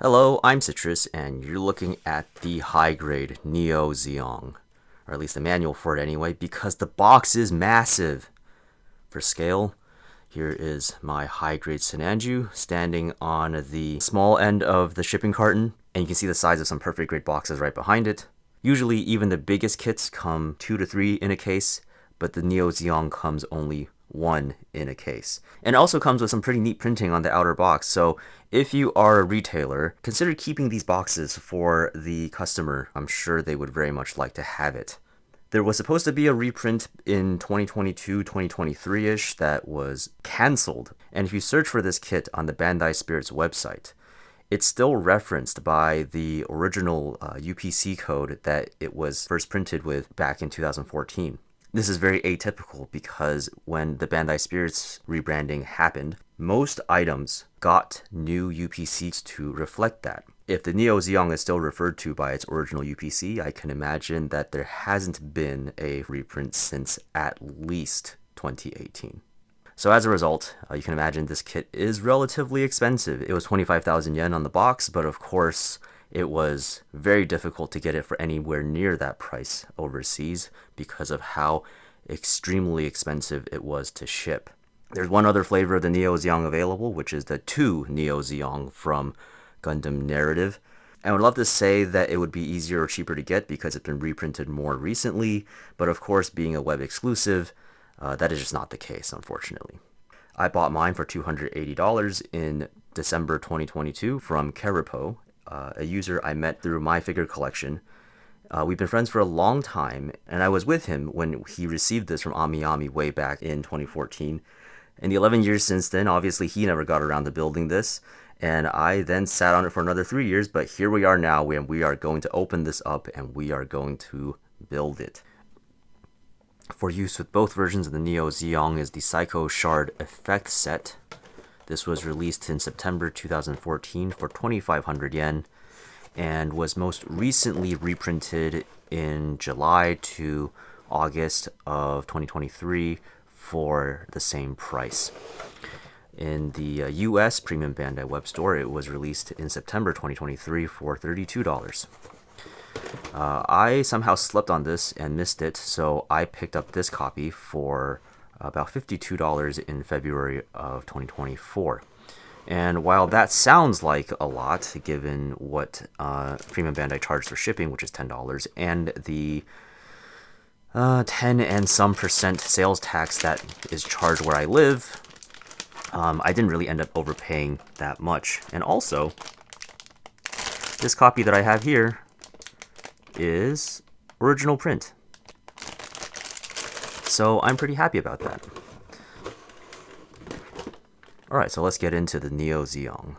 Hello, I'm Citrus, and you're looking at the high-grade Neo Zeong, or at least the manual for it anyway, because the box is massive. For scale, here is my high-grade Sinanju standing on the small end of the shipping carton, and you can see the size of some perfect grade boxes right behind it. Usually, even the biggest kits come 2 to 3 in a case, but the Neo Zeong comes only one in a case. And it also comes with some pretty neat printing on the outer box, so if you are a retailer, consider keeping these boxes for the customer. I'm sure they would very much like to have it. There was supposed to be a reprint in 2022, 2023-ish that was cancelled. And if you search for this kit on the Bandai Spirits website, it's still referenced by the original UPC code that it was first printed with back in 2014. This is very atypical because when the Bandai Spirits rebranding happened, most items got new UPCs to reflect that. If the Neo Zeong is still referred to by its original UPC, I can imagine that there hasn't been a reprint since at least 2018. So as a result, you can imagine this kit is relatively expensive. It was 25,000 yen on the box, but of course, it was very difficult to get it for anywhere near that price overseas because of how extremely expensive it was to ship. There's one other flavor of the Neo Zeong available, which is the 2 Neo Zeong from Gundam Narrative. I would love to say that it would be easier or cheaper to get because it's been reprinted more recently, but of course, being a web exclusive, that is just not the case, unfortunately. I bought mine for $280 in December 2022 from Keripo, a user I met through my figure collection. We've been friends for a long time, and I was with him when he received this from Ami way back in 2014. In the 11 years since then, obviously he never got around to building this, and I then sat on it for another 3 years, but here we are now, and we are going to open this up, and we are going to build it. For use with both versions of the Neo Zeong is the Psycho Shard Effect Set. This was released in September 2014 for 2,500 yen and was most recently reprinted in July to August of 2023 for the same price. In the US Premium Bandai web store, it was released in September 2023 for $32. I somehow slept on this and missed it, so I picked up this copy for about $52 in February of 2024. And while that sounds like a lot, given what Premium Bandai charged for shipping, which is $10, and the 10 and some percent sales tax that is charged where I live, I didn't really end up overpaying that much. And also, this copy that I have here is original print. So I'm pretty happy about that. Alright, so let's get into the Neo Zeong.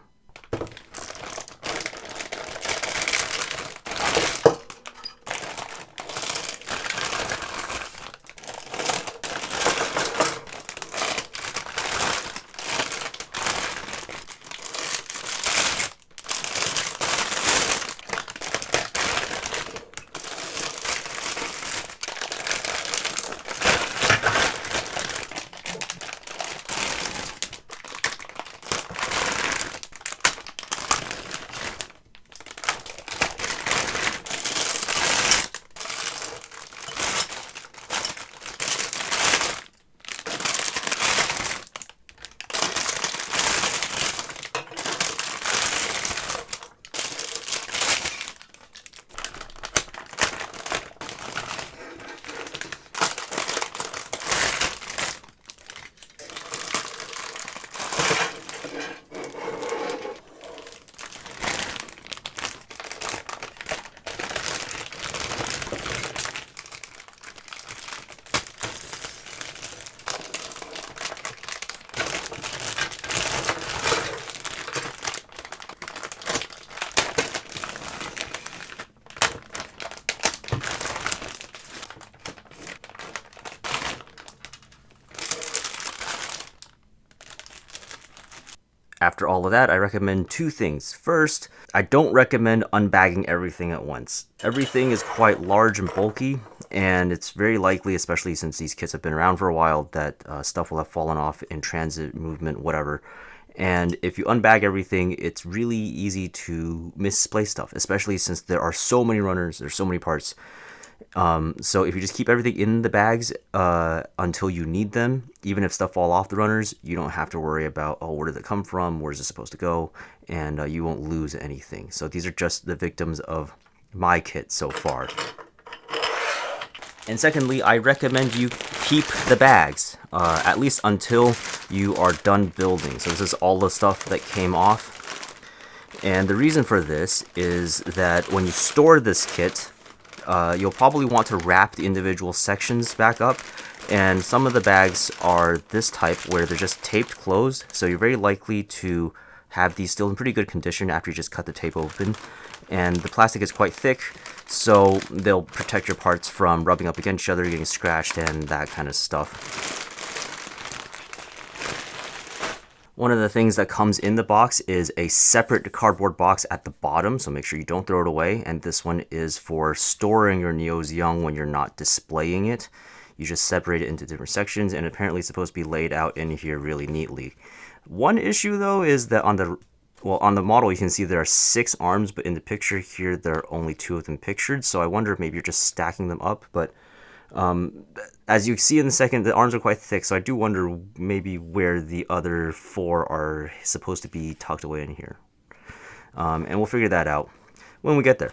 After all of that, I recommend two things. First, I don't recommend unbagging everything at once. Everything is quite large and bulky, and it's very likely, especially since these kits have been around for a while, that stuff will have fallen off in transit, movement, whatever, And if you unbag everything, it's really easy to misplace stuff, especially since there are so many runners, there's so many parts. So if you just keep everything in the bags until you need them, even if stuff fall off the runners, you don't have to worry about, oh, where did it come from? Where's it supposed to go? And you won't lose anything. So these are just the victims of my kit so far. And secondly, I recommend you keep the bags, at least until you are done building. So this is all the stuff that came off. And the reason for this is that when you store this kit, you'll probably want to wrap the individual sections back up. And some of the bags are this type where they're just taped closed. So you're very likely to have these still in pretty good condition after you just cut the tape open. And the plastic is quite thick, so they'll protect your parts from rubbing up against each other, getting scratched, and that kind of stuff. One of the things that comes in the box is a separate cardboard box at the bottom, so make sure you don't throw it away. And this one is for storing your Neo Zeong when you're not displaying it. You just separate it into different sections, and apparently it's supposed to be laid out in here really neatly. One issue though is that on the model you can see there are 6 arms, but in the picture here there are only 2 of them pictured, so I wonder if maybe you're just stacking them up. But as you see in the second, the arms are quite thick, so I do wonder maybe where the other 4 are supposed to be tucked away in here. And we'll figure that out when we get there.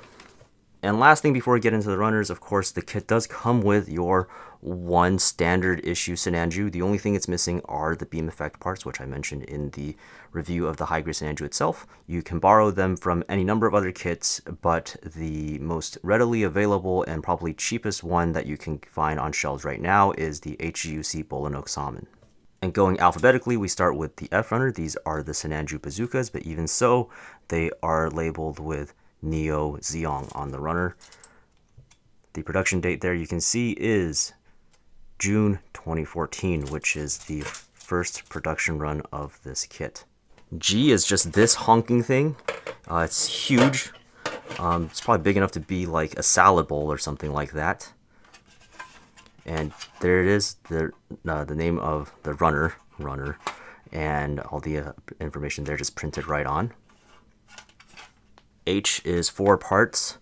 And last thing before we get into the runners, of course, the kit does come with your one standard issue Sinanju. The only thing it's missing are the beam effect parts, which I mentioned in the review of the high-grade Sinanju itself. You can borrow them from any number of other kits, but the most readily available and probably cheapest one that you can find on shelves right now is the HGUC Bolanok Salmon. And going alphabetically, we start with the F runner. These are the Sinanju bazookas, but even so, they are labeled with Neo Zeong on the runner. The production date there you can see is June 2014, which is the first production run of this kit. G is just this honking thing. It's huge. It's probably big enough to be like a salad bowl or something like that. And there it is, the name of the runner, and all the information there just printed right on. H is 4 parts.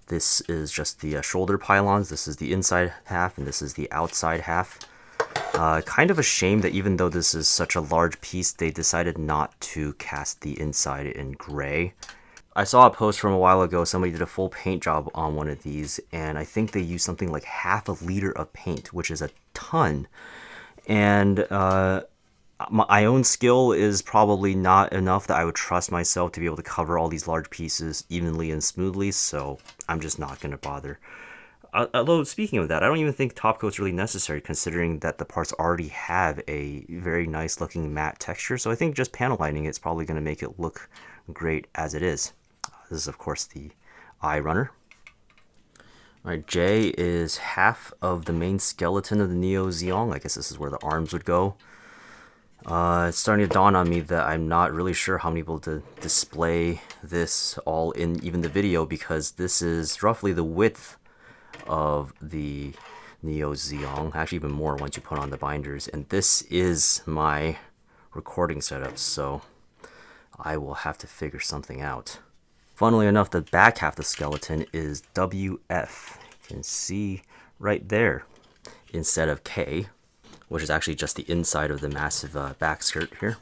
This is just the shoulder pylons. This is the inside half, and this is the outside half. Kind of a shame that even though this is such a large piece, they decided not to cast the inside in gray. I saw a post from a while ago, somebody did a full paint job on one of these, and I think they used something like half a liter of paint, which is a ton. And my own skill is probably not enough that I would trust myself to be able to cover all these large pieces evenly and smoothly, so I'm just not going to bother. Although, speaking of that, I don't even think top coat's really necessary, considering that the parts already have a very nice looking matte texture, so I think just panel lining it's probably going to make it look great as it is. This is, of course, the I runner. Alright, J is half of the main skeleton of the Neo Zeong. I guess this is where the arms would go. It's starting to dawn on me that I'm not really sure how I'm able to display this all in even the video, because this is roughly the width of the Neo Zeong, actually even more once you put on the binders, and this is my recording setup, so I will have to figure something out. Funnily enough, the back half of the skeleton is WF. You can see right there instead of K, which is actually just the inside of the massive back skirt here.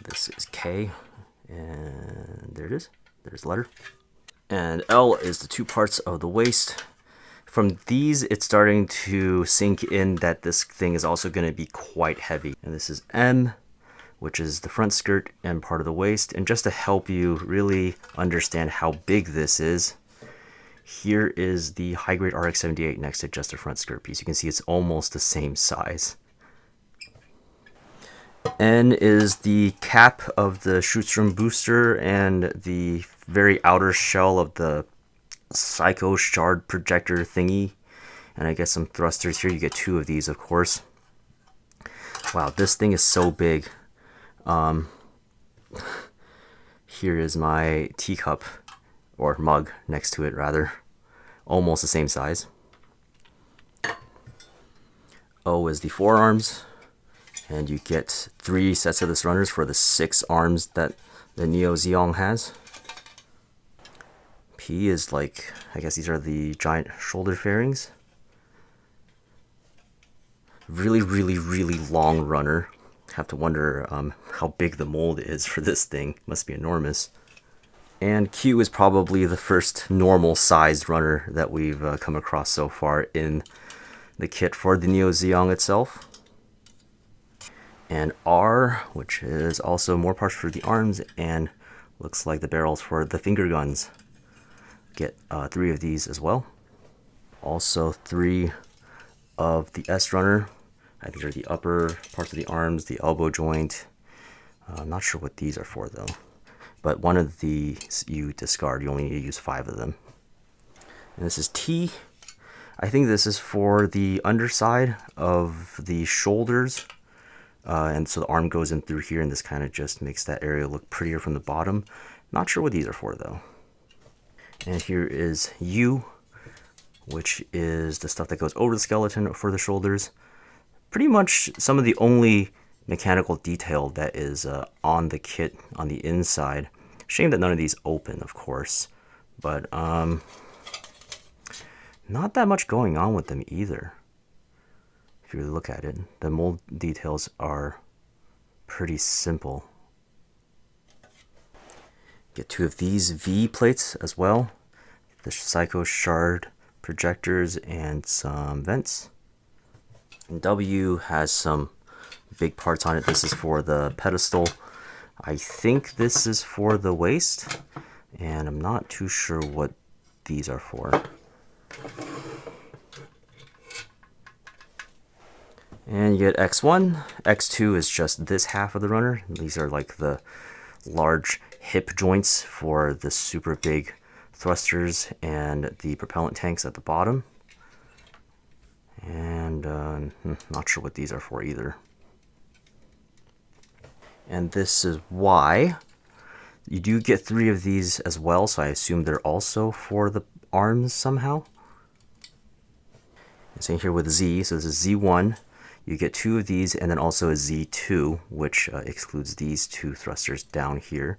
This is K, and there it is. There's the letter. And L is the 2 parts of the waist. From these, it's starting to sink in that this thing is also going to be quite heavy. And this is M, which is the front skirt and part of the waist. And just to help you really understand how big this is, here is the high-grade RX-78 next to just the front skirt piece. You can see it's almost the same size. N is the cap of the Schutzstrom booster and the very outer shell of the Psycho Shard projector thingy. And I guess some thrusters here. You get 2 of these, of course. Wow, this thing is so big. Here is my teacup, or mug next to it rather. Almost the same size. O is the forearms. And you get 3 sets of this runners for the 6 arms that the Neo Zeong has. P is like, I guess these are the giant shoulder fairings. Really, really, really long runner. Have to wonder how big the mold is for this thing. Must be enormous. And Q is probably the first normal sized runner that we've come across so far in the kit for the Neo Zeong itself. And R, which is also more parts for the arms and looks like the barrels for the finger guns. Get 3 of these as well. Also 3 of the S runner. I think they're the upper parts of the arms, the elbow joint. I'm not sure what these are for though. But one of these you discard. You only need to use 5 of them. And this is T. I think this is for the underside of the shoulders. And so the arm goes in through here, and this kind of just makes that area look prettier from the bottom. Not sure what these are for though. And here is U, which is the stuff that goes over the skeleton for the shoulders. Pretty much some of the only mechanical detail that is on the kit on the inside. Shame that none of these open, of course, but not that much going on with them either. If you look at it, the mold details are pretty simple. Get 2 of these V plates as well. The Psycho Shard projectors and some vents. And W has some big parts on it. This is for the pedestal. I think this is for the waist, and I'm not too sure what these are for. And you get X1. X2 is just this half of the runner. These are like the large hip joints for the super big thrusters and the propellant tanks at the bottom. And not sure what these are for either. And this is Y. You do get 3 of these as well, so I assume they're also for the arms somehow. And same here with Z, so this is Z1. You get 2 of these, and then also a Z2, which excludes these 2 thrusters down here.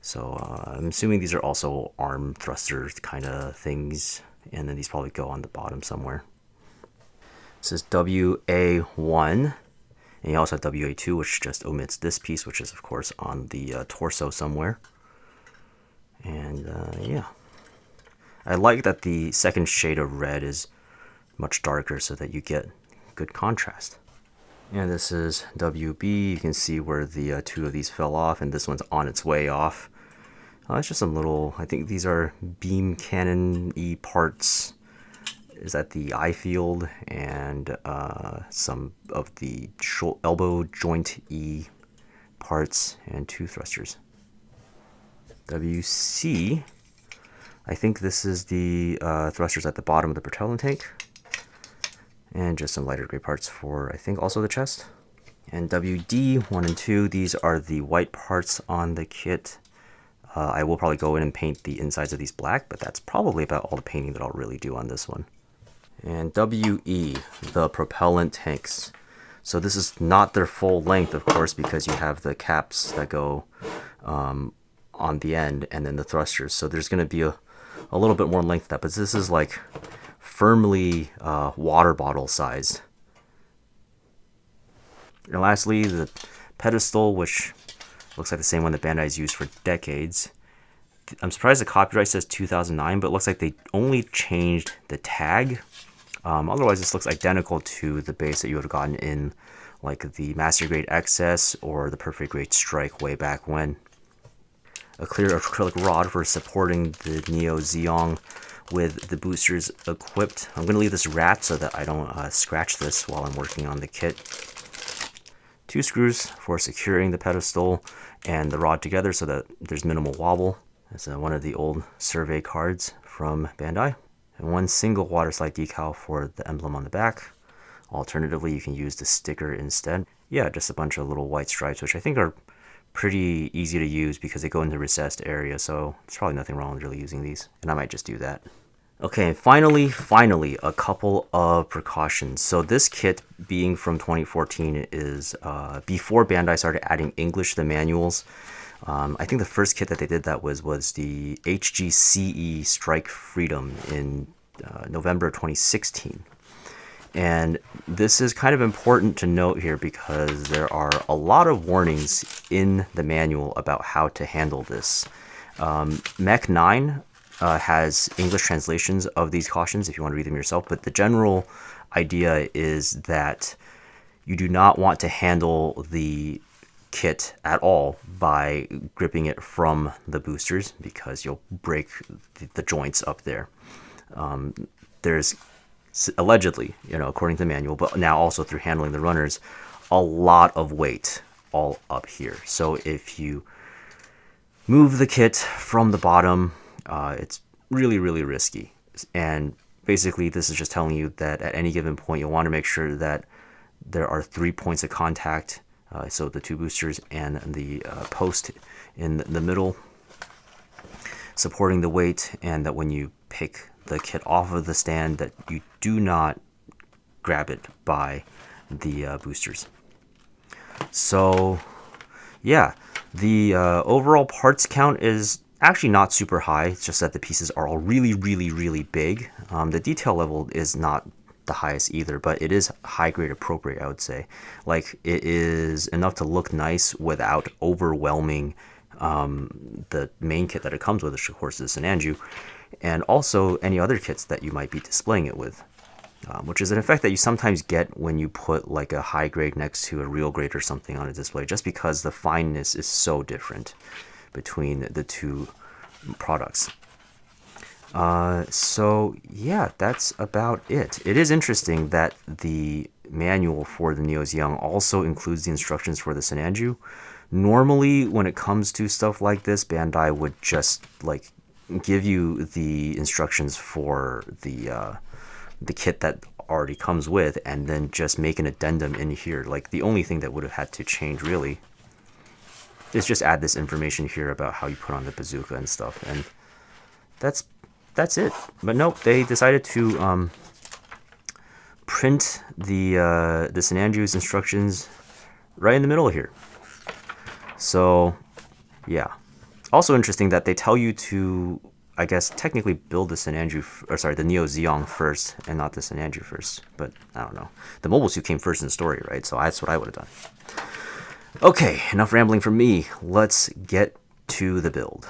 So I'm assuming these are also arm thruster kind of things, and then these probably go on the bottom somewhere. This is WA1, and you also have WA2, which just omits this piece, which is of course on the torso somewhere. And yeah, I like that the second shade of red is much darker so that you get good contrast. And this is WB. You can see where the 2 of these fell off, and this one's on its way off. It's just some little, I think these are beam cannon-y parts. Is that the eye field, and some of the elbow joint-y parts, and 2 thrusters. WC, I think this is the thrusters at the bottom of the propellant tank. And just some lighter gray parts for, I think, also the chest. And WD 1 and 2, these are the white parts on the kit. I will probably go in and paint the insides of these black, but that's probably about all the painting that I'll really do on this one. And WE, the propellant tanks. So this is not their full length, of course, because you have the caps that go on the end, and then the thrusters. So there's going to be a little bit more length to that, but this is like firmly water bottle sized. And lastly, the pedestal, which looks like the same one that Bandai's used for decades. I'm surprised the copyright says 2009, but it looks like they only changed the tag. Otherwise, this looks identical to the base that you would have gotten in like the Master Grade XS or the Perfect Grade Strike way back when. A clear acrylic rod for supporting the Neo Zeong with the boosters equipped. I'm going to leave this wrapped so that I don't scratch this while I'm working on the kit. 2 screws for securing the pedestal and the rod together so that there's minimal wobble. That's one of the old survey cards from Bandai. And 1 single water slide decal for the emblem on the back. Alternatively, you can use the sticker instead. Yeah, just a bunch of little white stripes, which I think are pretty easy to use because they go into recessed area, so there's probably nothing wrong with really using these. And I might just do that. Okay, and finally, a couple of precautions. So this kit, being from 2014, is before Bandai started adding English to the manuals. I think the first kit that they did that was the HGCE Strike Freedom in November 2016. And this is kind of important to note here because there are a lot of warnings in the manual about how to handle this. Mech 9 has English translations of these cautions if you want to read them yourself, but the general idea is that you do not want to handle the kit at all by gripping it from the boosters because you'll break the joints up there. There's allegedly, according to the manual, but now also through handling the runners, a lot of weight all up here. So if you move the kit from the bottom, it's really, really risky. And basically, this is just telling you that at any given point, you'll want to make sure that there are 3 points of contact. So the 2 boosters and the post in the middle supporting the weight, and that when you pick the kit off of the stand, that you do not grab it by the boosters. So yeah, the overall parts count is actually not super high. It's just that the pieces are all really, really, really big. The detail level is not the highest either, but it is high grade appropriate, I would say. Like, it is enough to look nice without overwhelming the main kit that it comes with, which of course is Sinanju, and also any other kits that you might be displaying it with. Which is an effect that you sometimes get when you put like a high grade next to a real grade or something on a display, just because the fineness is so different between the two products. So yeah, that's about it. It is interesting that the manual for the Neo Zeong also includes the instructions for the Sinanju. Normally, when it comes to stuff like this, Bandai would just like give you the instructions for the kit that already comes with, and then just make an addendum in here. Like, the only thing that would have had to change really is just add this information here about how you put on the bazooka and stuff, and that's it. But nope, they decided to print the Sinanju's instructions right in the middle here. So yeah, also interesting that they tell you to, I guess, technically build the the Neo Zeong first and not the Sinanju first. But I don't know. The mobile suit came first in the story, right? So that's what I would have done. Okay, enough rambling from me. Let's get to the build.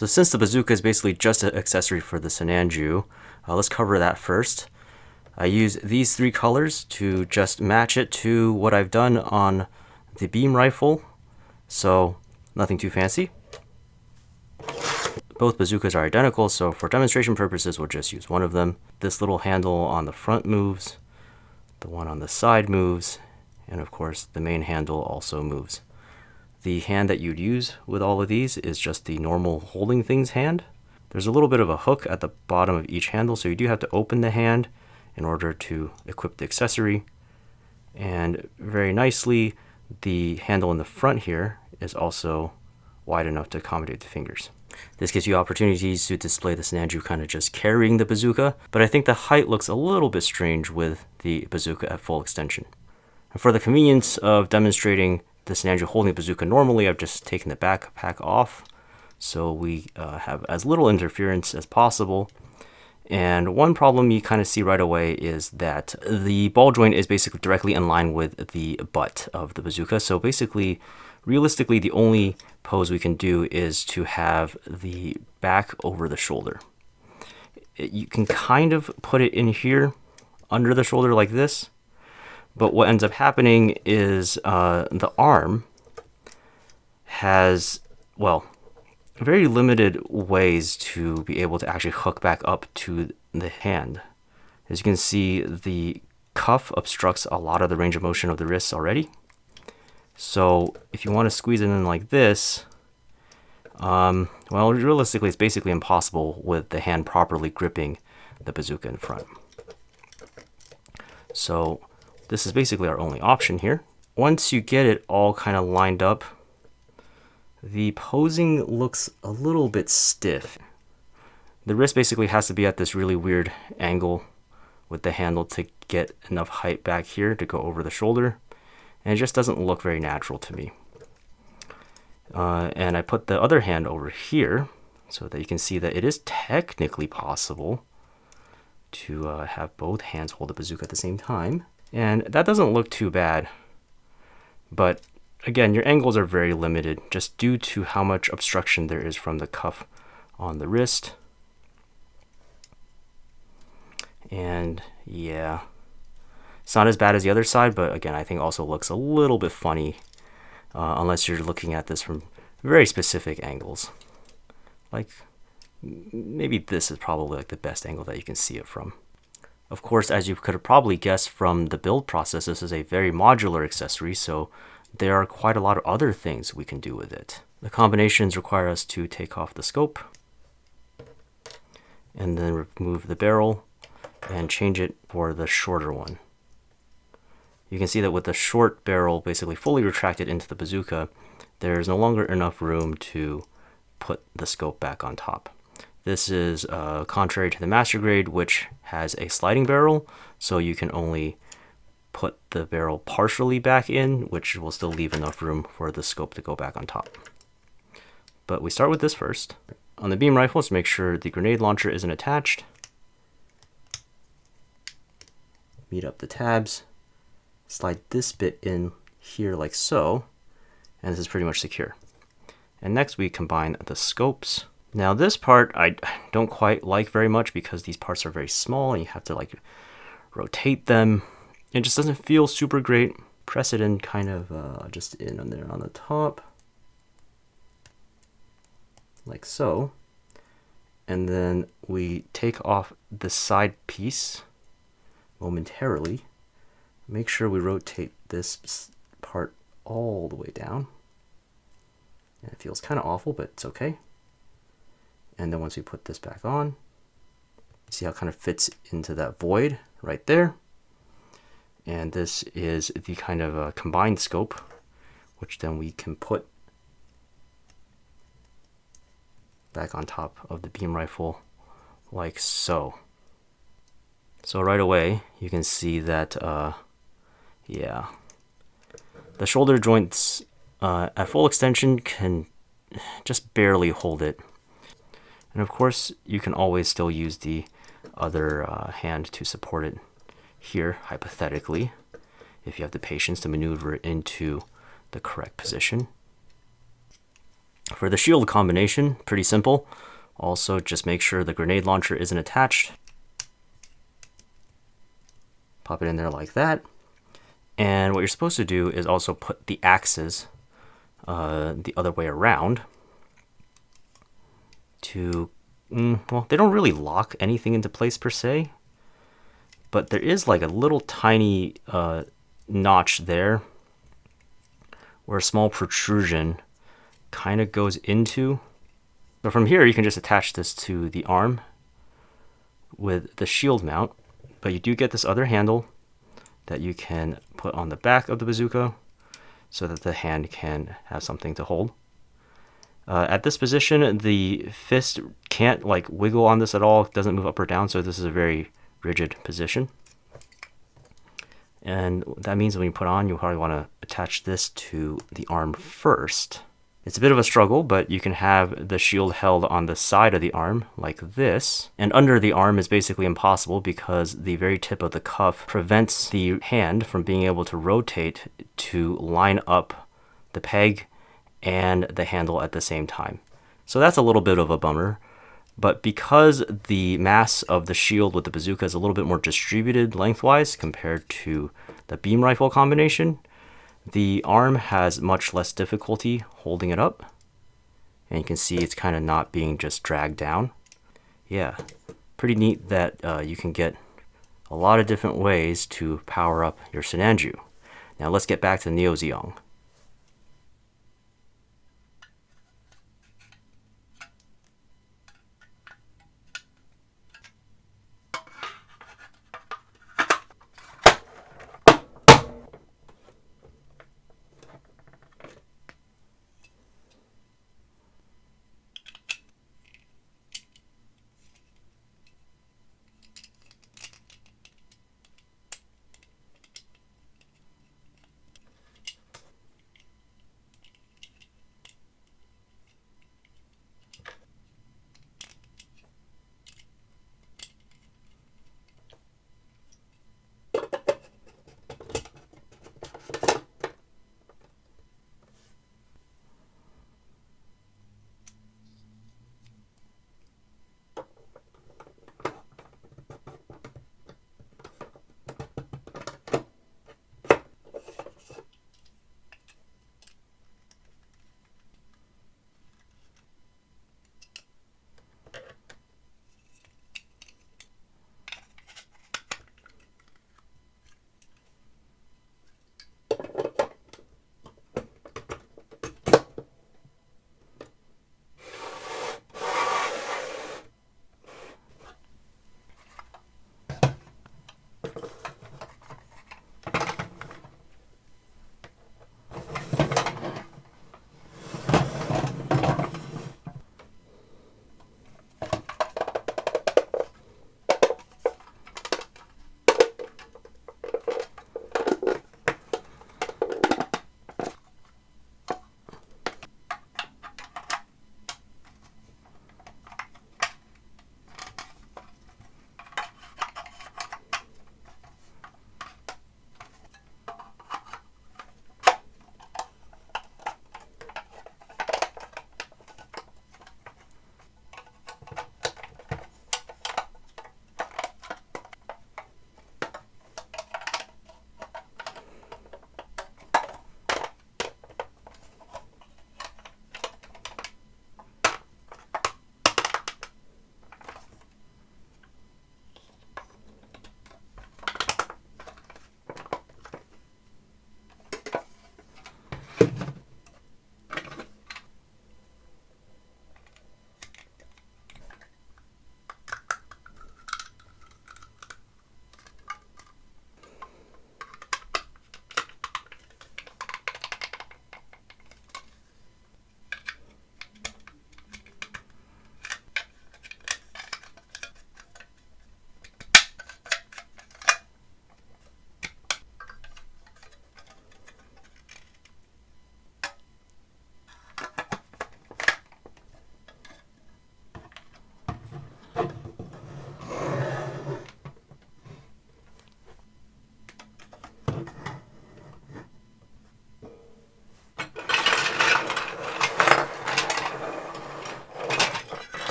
So since the bazooka is basically just an accessory for the Senanju, let's cover that first. I use these 3 colors to just match it to what I've done on the beam rifle, so nothing too fancy. Both bazookas are identical, so for demonstration purposes we'll just use one of them. This little handle on the front moves, the one on the side moves, and of course the main handle also moves. The hand that you'd use with all of these is just the normal holding things hand. There's a little bit of a hook at the bottom of each handle, so you do have to open the hand in order to equip the accessory. And very nicely, the handle in the front here is also wide enough to accommodate the fingers. This gives you opportunities to display the Senanju kind of just carrying the bazooka, but I think the height looks a little bit strange with the bazooka at full extension. And for the convenience of demonstrating the Senanju holding the bazooka normally, I've just taken the backpack off so we have as little interference as possible. And one problem you kind of see right away is that the ball joint is basically directly in line with the butt of the bazooka. So basically, realistically, the only pose we can do is to have the back over the shoulder. You can kind of put it in here under the shoulder like this, but what ends up happening is the arm has, well, very limited ways to be able to actually hook back up to the hand. As you can see, the cuff obstructs a lot of the range of motion of the wrists already. So if you want to squeeze it in like this, well, realistically, it's basically impossible with the hand properly gripping the bazooka in front. So this is basically our only option here. Once you get it all kind of lined up, the posing looks a little bit stiff. The wrist basically has to be at this really weird angle with the handle to get enough height back here to go over the shoulder, and it just doesn't look very natural to me. And I put the other hand over here so that you can see that it is technically possible to have both hands hold the bazooka at the same time, and that doesn't look too bad. But again, your angles are very limited just due to how much obstruction there is from the cuff on the wrist. And yeah, it's not as bad as the other side, but again, I think also looks a little bit funny unless you're looking at this from very specific angles. Like maybe this is probably like the best angle that you can see it from. Of course, as you could have probably guessed from the build process, this is a very modular accessory, so there are quite a lot of other things we can do with it. The combinations require us to take off the scope and then remove the barrel and change it for the shorter one. You can see that with the short barrel basically fully retracted into the bazooka, there's no longer enough room to put the scope back on top. This is contrary to the master grade, which has a sliding barrel, so you can only put the barrel partially back in, which will still leave enough room for the scope to go back on top. But we start with this first. On the beam rifle, let's make sure the grenade launcher isn't attached. Meet up the tabs, slide this bit in here like so, and this is pretty much secure. And next we combine the scopes. Now this part I don't quite like very much because these parts are very small and you have to like rotate them. It just doesn't feel super great. Press it in kind of just in on there on the top, like so. And then we take off the side piece momentarily. Make sure we rotate this part all the way down. And it feels kind of awful, but it's okay. And then once we put this back on, see how it kind of fits into that void right there. And this is the kind of a combined scope, which then we can put back on top of the beam rifle like so. So right away, you can see that, yeah, the shoulder joints at full extension can just barely hold it. And of course, you can always still use the other hand to support it here, hypothetically, if you have the patience to maneuver it into the correct position. For the shield combination, pretty simple. Also, just make sure the grenade launcher isn't attached. Pop it in there like that. And what you're supposed to do is also put the axes the other way around to, well, they don't really lock anything into place per se, but there is like a little tiny notch there where a small protrusion kind of goes into. So from here, you can just attach this to the arm with the shield mount, but you do get this other handle that you can put on the back of the bazooka so that the hand can have something to hold. At this position, the fist can't like wiggle on this at all. It doesn't move up or down, so this is a very rigid position. And that means when you put on, you'll probably want to attach this to the arm first. It's a bit of a struggle, but you can have the shield held on the side of the arm like this. And under the arm is basically impossible because the very tip of the cuff prevents the hand from being able to rotate to line up the peg and the handle at the same time. So that's a little bit of a bummer. But because the mass of the shield with the bazooka is a little bit more distributed lengthwise compared to the beam rifle combination, the arm has much less difficulty holding it up. And you can see it's kind of not being just dragged down. Yeah, pretty neat that you can get a lot of different ways to power up your Sinanju. Now let's get back to Neo Zeong.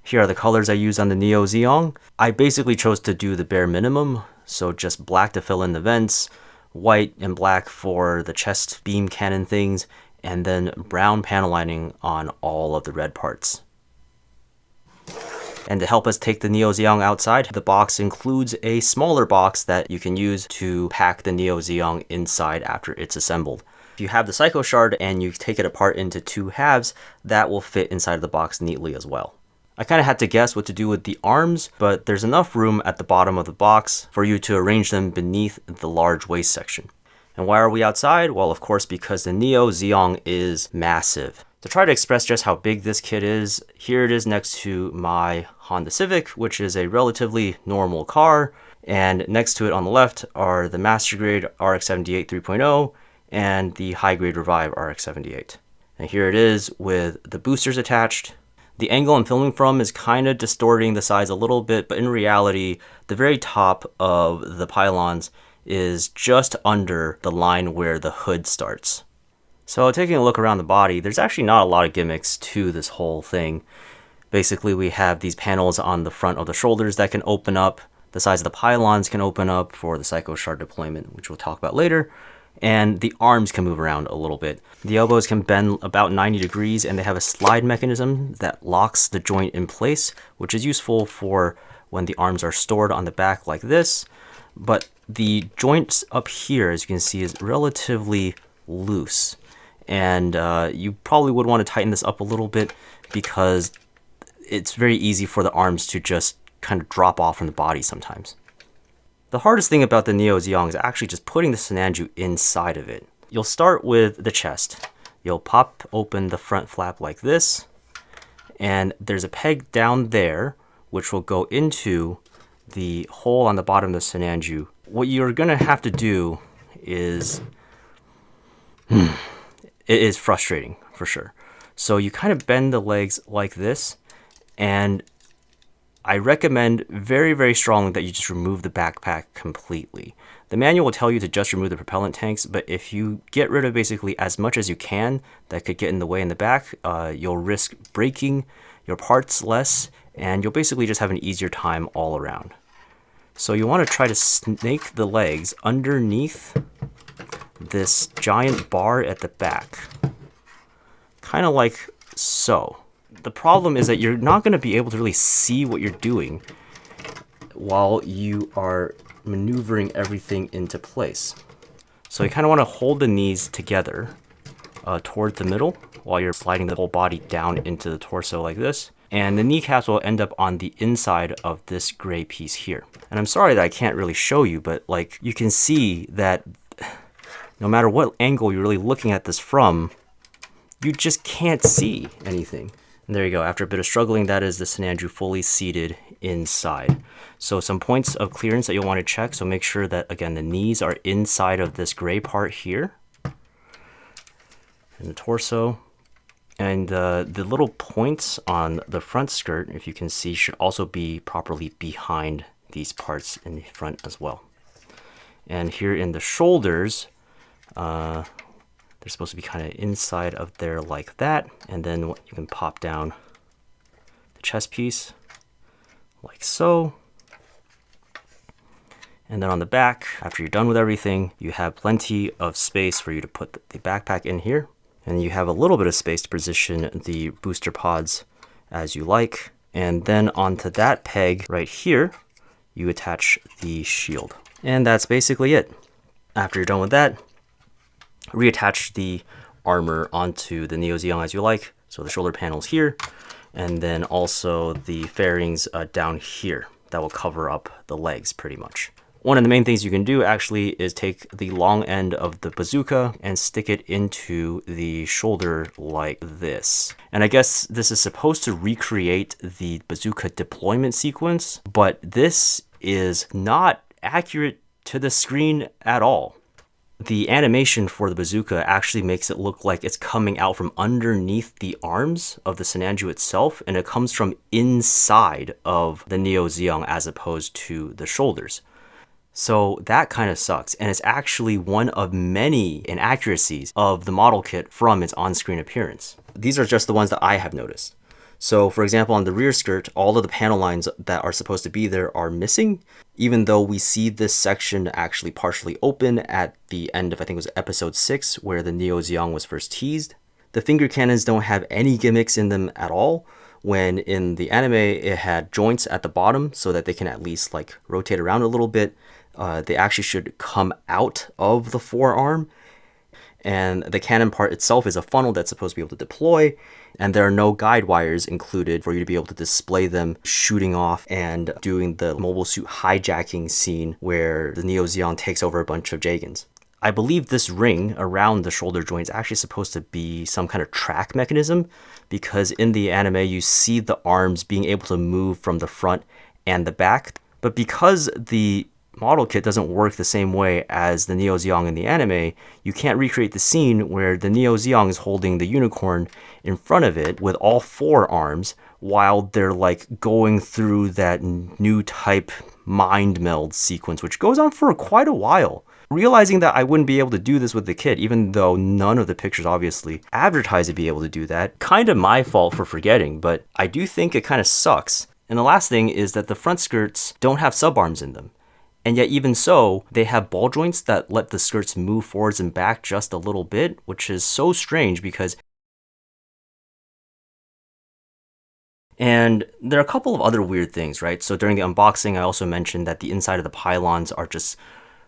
Here are the colors I used on the Neo Zeong. I basically chose to do the bare minimum, so just black to fill in the vents, white and black for the chest beam cannon things, and then brown panel lining on all of the red parts. And to help us take the Neo Zeong outside, the box includes a smaller box that you can use to pack the Neo Zeong inside after it's assembled. If you have the Psycho Shard and you take it apart into 2 halves, that will fit inside of the box neatly as well. I kind of had to guess what to do with the arms, but there's enough room at the bottom of the box for you to arrange them beneath the large waist section. And why are we outside? Well, of course, because the Neo Zeong is massive. To try to express just how big this kit is, here it is next to my Honda Civic, which is a relatively normal car. And next to it on the left are the Master Grade RX-78 3.0 and the High Grade Revive RX-78. And here it is with the boosters attached. The angle I'm filming from is kind of distorting the size a little bit, but in reality, the very top of the pylons is just under the line where the hood starts. So taking a look around the body, there's actually not a lot of gimmicks to this whole thing. Basically, we have these panels on the front of the shoulders that can open up. The sides of the pylons can open up for the Psycho Shard deployment, which we'll talk about later. And the arms can move around a little bit. The elbows can bend about 90 degrees, and they have a slide mechanism that locks the joint in place, which is useful for when the arms are stored on the back like this. But the joints up here, as you can see, is relatively loose. And you probably would want to tighten this up a little bit because it's very easy for the arms to just kind of drop off from the body sometimes. The hardest thing about the Neo Zeong is actually just putting the Sinanju inside of it. You'll start with the chest. You'll pop open the front flap like this, and there's a peg down there which will go into the hole on the bottom of the Sinanju. What you're going to have to do is... It is frustrating, for sure. So you kind of bend the legs like this, and I recommend very, very strongly that you just remove the backpack completely. The manual will tell you to just remove the propellant tanks, but if you get rid of basically as much as you can that could get in the way in the back, you'll risk breaking your parts less, and you'll basically just have an easier time all around. So you want to try to snake the legs underneath this giant bar at the back, kind of like so. The problem is that you're not going to be able to really see what you're doing while you are maneuvering everything into place. So you kind of want to hold the knees together towards the middle while you're sliding the whole body down into the torso like this. And the kneecaps will end up on the inside of this gray piece here. And I'm sorry that I can't really show you, but like you can see that no matter what angle you're really looking at this from, you just can't see anything. And there you go. After a bit of struggling, that is the Sinanju fully seated inside. So some points of clearance that you'll want to check. So make sure that, again, the knees are inside of this gray part here. And the torso. And the little points on the front skirt, if you can see, should also be properly behind these parts in the front as well. And here in the shoulders, they're supposed to be kind of inside of there like that, and then you can pop down the chest piece like so. And then on the back, after you're done with everything, you have plenty of space for you to put the backpack in here, and you have a little bit of space to position the booster pods as you like. And then onto that peg right here, you attach the shield. And that's basically it. After you're done with that, reattach the armor onto the Neo Zeong as you like. So the shoulder panels here, and then also the fairings down here that will cover up the legs pretty much. One of the main things you can do actually is take the long end of the bazooka and stick it into the shoulder like this. And I guess this is supposed to recreate the bazooka deployment sequence, but this is not accurate to the screen at all. The animation for the bazooka actually makes it look like it's coming out from underneath the arms of the Sinanju itself, and it comes from inside of the Neo Zeong as opposed to the shoulders. So that kind of sucks, and it's actually one of many inaccuracies of the model kit from its on-screen appearance. These are just the ones that I have noticed. So for example, on the rear skirt, all of the panel lines that are supposed to be there are missing, even though we see this section actually partially open at the end of, I think it was episode 6, where the Neo Zeong was first teased. The finger cannons don't have any gimmicks in them at all, when in the anime it had joints at the bottom so that they can at least like rotate around a little bit. They actually should come out of the forearm, and the cannon part itself is a funnel that's supposed to be able to deploy, and there are no guide wires included for you to be able to display them shooting off and doing the mobile suit hijacking scene where the Neo Zeong takes over a bunch of Jagans. I believe this ring around the shoulder joint is actually supposed to be some kind of track mechanism, because in the anime you see the arms being able to move from the front and the back. But because the model kit doesn't work the same way as the Neo Zeong in the anime, you can't recreate the scene where the Neo Zeong is holding the unicorn in front of it with all 4 arms while they're like going through that new type mind meld sequence, which goes on for quite a while. Realizing that I wouldn't be able to do this with the kit, even though none of the pictures obviously advertise to be able to do that, kind of my fault for forgetting, but I do think it kind of sucks. And the last thing is that the front skirts don't have subarms in them. And yet even so, they have ball joints that let the skirts move forwards and back just a little bit, which is so strange because... And there are a couple of other weird things, right? So during the unboxing, I also mentioned that the inside of the pylons are just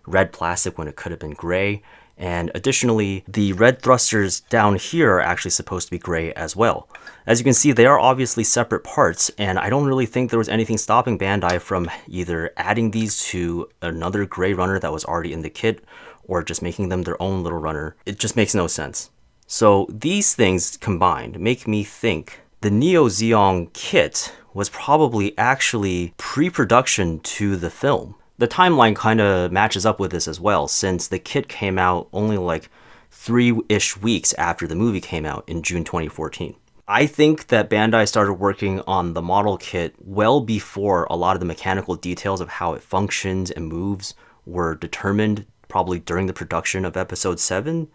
red plastic when it could have been gray. And additionally, the red thrusters down here are actually supposed to be gray as well. As you can see, they are obviously separate parts, and I don't really think there was anything stopping Bandai from either adding these to another gray runner that was already in the kit, or just making them their own little runner. It just makes no sense. So these things combined make me think the Neo Zeong kit was probably actually pre-production to the film. The timeline kind of matches up with this as well, since the kit came out only like 3-ish weeks after the movie came out in June 2014. I think that Bandai started working on the model kit well before a lot of the mechanical details of how it functions and moves were determined, probably during the production of episode 7.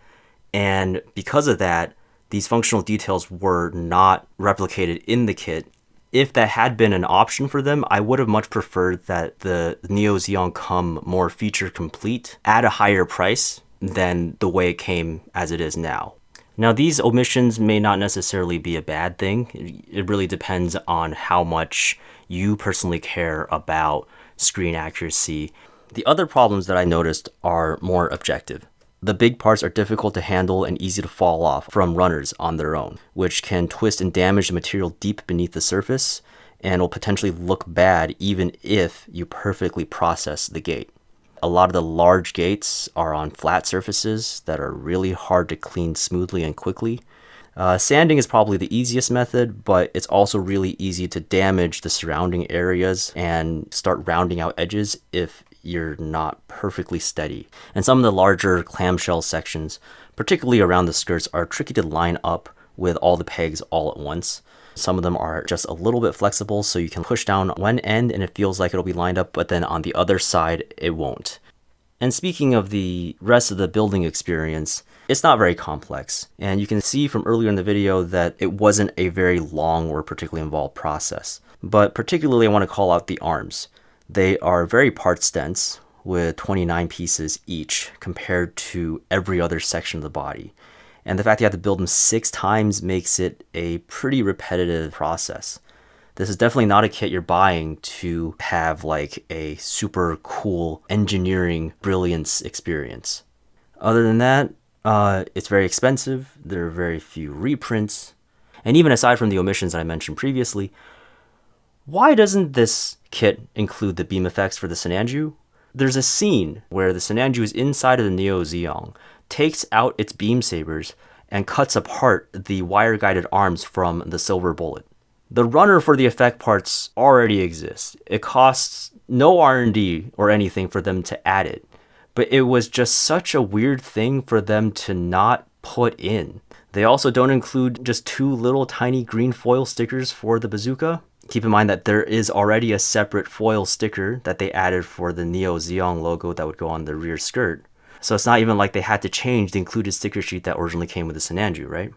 And because of that, these functional details were not replicated in the kit. If that had been an option for them, I would have much preferred that the Neo Zeong come more feature complete at a higher price than the way it came as it is now. Now, these omissions may not necessarily be a bad thing. It really depends on how much you personally care about screen accuracy. The other problems that I noticed are more objective. The big parts are difficult to handle and easy to fall off from runners on their own, which can twist and damage the material deep beneath the surface and will potentially look bad even if you perfectly process the gate. A lot of the large gates are on flat surfaces that are really hard to clean smoothly and quickly. Sanding is probably the easiest method, but it's also really easy to damage the surrounding areas and start rounding out edges if you're not perfectly steady. And some of the larger clamshell sections, particularly around the skirts, are tricky to line up with all the pegs all at once. Some of them are just a little bit flexible, so you can push down one end and it feels like it'll be lined up, but then on the other side, it won't. And speaking of the rest of the building experience, it's not very complex. And you can see from earlier in the video that it wasn't a very long or particularly involved process. But particularly I want to call out the arms. They are very parts dense, with 29 pieces each compared to every other section of the body. And the fact you have to build them 6 times makes it a pretty repetitive process. This is definitely not a kit you're buying to have like a super cool engineering brilliance experience. Other than that, it's very expensive, there are very few reprints, and even aside from the omissions that I mentioned previously, why doesn't this kit include the beam effects for the Sinanju? There's a scene where the Sinanju is inside of the Neo Zeong, takes out its beam sabers, and cuts apart the wire-guided arms from the silver bullet. The runner for the effect parts already exists. It costs no R&D or anything for them to add it, but it was just such a weird thing for them to not put in. They also don't include just 2 little tiny green foil stickers for the bazooka. Keep in mind that there is already a separate foil sticker that they added for the Neo Zeong logo that would go on the rear skirt. So it's not even like they had to change the included sticker sheet that originally came with the Sinanju, right?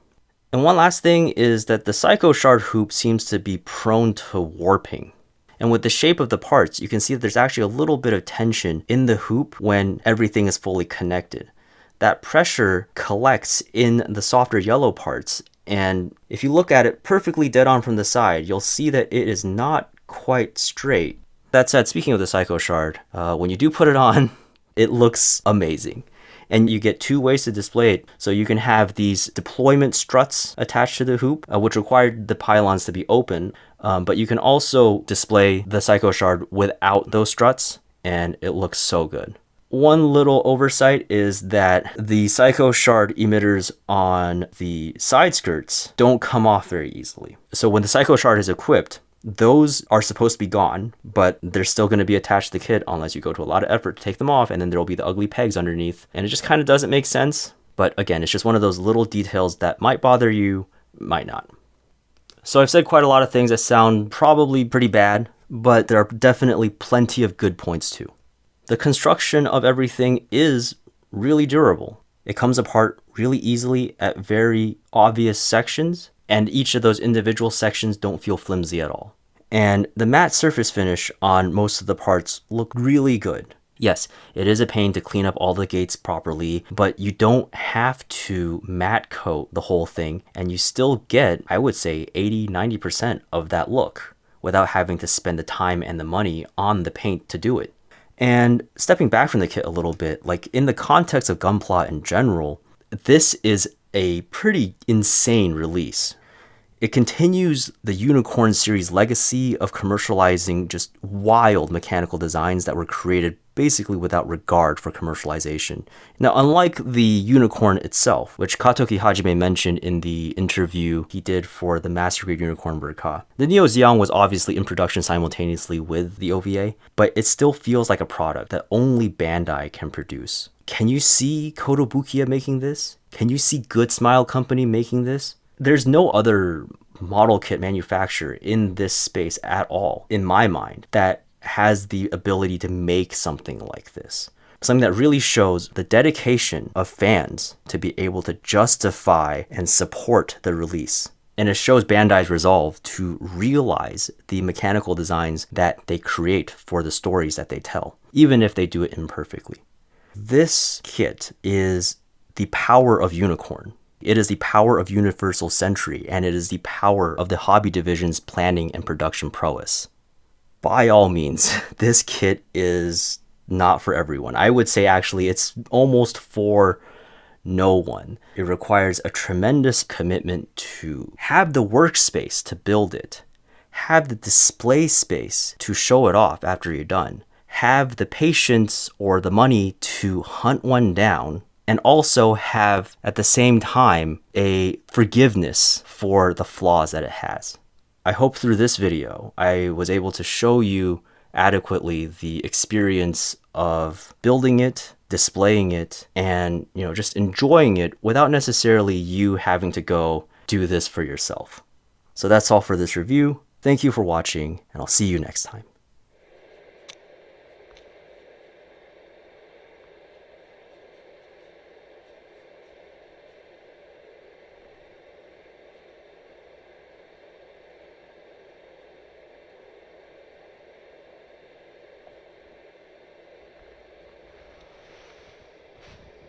And one last thing is that the Psycho Shard hoop seems to be prone to warping. And with the shape of the parts, you can see that there's actually a little bit of tension in the hoop when everything is fully connected. That pressure collects in the softer yellow parts, and if you look at it perfectly dead on from the side, you'll see that it is not quite straight. That said, speaking of the Psycho Shard, when you do put it on, it looks amazing. And you get two ways to display it. So you can have these deployment struts attached to the hoop, which require the pylons to be open. But you can also display the Psycho Shard without those struts, and it looks so good. One little oversight is that the Psycho Shard emitters on the side skirts don't come off very easily. So when the Psycho Shard is equipped, those are supposed to be gone, but they're still going to be attached to the kit unless you go to a lot of effort to take them off, and then there will be the ugly pegs underneath, and it just kind of doesn't make sense. But again, it's just one of those little details that might bother you, might not. So I've said quite a lot of things that sound probably pretty bad, but there are definitely plenty of good points too. The construction of everything is really durable. It comes apart really easily at very obvious sections, and each of those individual sections don't feel flimsy at all. And the matte surface finish on most of the parts look really good. Yes, it is a pain to clean up all the gates properly, but you don't have to matte coat the whole thing, and you still get, I would say, 80-90% of that look without having to spend the time and the money on the paint to do it. And stepping back from the kit a little bit, like in the context of Gunpla in general, this is a pretty insane release. It continues the Unicorn series legacy of commercializing just wild mechanical designs that were created basically without regard for commercialization. Now, unlike the Unicorn itself, which Katoki Hajime mentioned in the interview he did for the Master Grade Unicorn Burka, the Neo Zeong was obviously in production simultaneously with the OVA, but it still feels like a product that only Bandai can produce. Can you see Kotobukiya making this? Can you see Good Smile Company making this? There's no other model kit manufacturer in this space at all, in my mind, that has the ability to make something like this. Something that really shows the dedication of fans to be able to justify and support the release. And it shows Bandai's resolve to realize the mechanical designs that they create for the stories that they tell, even if they do it imperfectly. This kit is the power of Unicorn. It is the power of Universal Century, and it is the power of the hobby division's planning and production prowess. By all means, this kit is not for everyone. I would say actually it's almost for no one. It requires a tremendous commitment to have the workspace to build it, have the display space to show it off after you're done, have the patience or the money to hunt one down, and also have, at the same time, a forgiveness for the flaws that it has. I hope through this video, I was able to show you adequately the experience of building it, displaying it, and just enjoying it without necessarily you having to go do this for yourself. So that's all for this review. Thank you for watching, and I'll see you next time.